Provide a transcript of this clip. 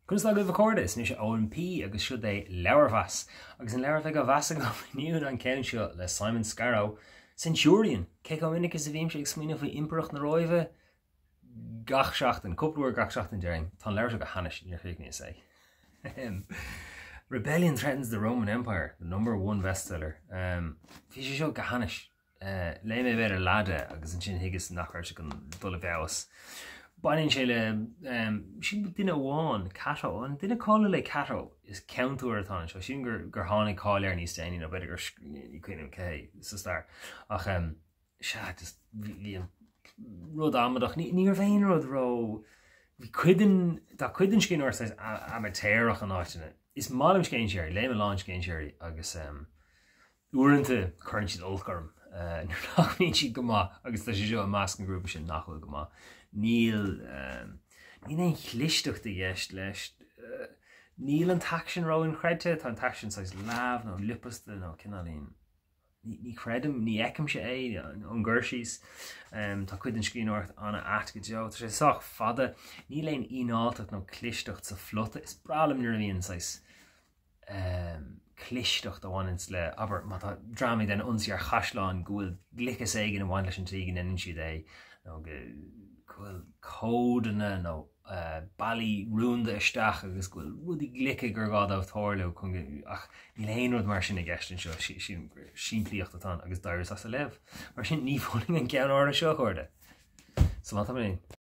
Cos le go bhcódas ní sé OMP agus siú é Leabhar-mheas agus an leabhar go bheasa go níú an céim seo le Simon Scarrow Centurion ce go minic is a bhíim sé ag smíanamh faoi impireacht na roimhe gach seachtain cúplaúir gach seachtain dearing tá leabhar go hanis níor chuig ní sé. Rebellion threatens the Roman Empire, the #1 bestseller. Bhí sé seo go hanis le mé bhéidir lada agus an sin higus nachir se an dul bheas. Bain sé le sin duine bháin cató an duine cála le cató is countúir atá seo sin gur tháinig cáilear níos déine nó beidir gur cuiinm cé sa star ach se bhí rud amadach ní ar bhéin rud ró bhí cuidan cin or amatéireach an áitina is málam céin séir le láin céin séir agus uanta chuann siad olcarm nach bhíonn siad go maith agus tá sé seo a meas an grúpa sin nachfuil go maith níl é chlisteachta dhéist leis níl an taction rá an chreide tá an taction sais lábh nó lipasta nó cinálín ní credim ní eicem sé é an ggursaís tá cuid an scríóirt anna atca deo tá sé soach fada ní léon ináilteach nó clisteacht sa flota is bralam nuair a bhíonn sais clisteacht a bhaint le aber má tá drámaí den ionsaí ar chaisleán gúil glicas éigen a bhain leis an trígan inan siad é nó gúil códanna nó bailí rúnda isteach agus gúil rudí glice gur gád á thorla chun ach ní léon rud mar sin a gceistin seo sin plíocht atá agus dair as a leh mar sin ní fóling an cean ára seo chuirde. So má tá mé.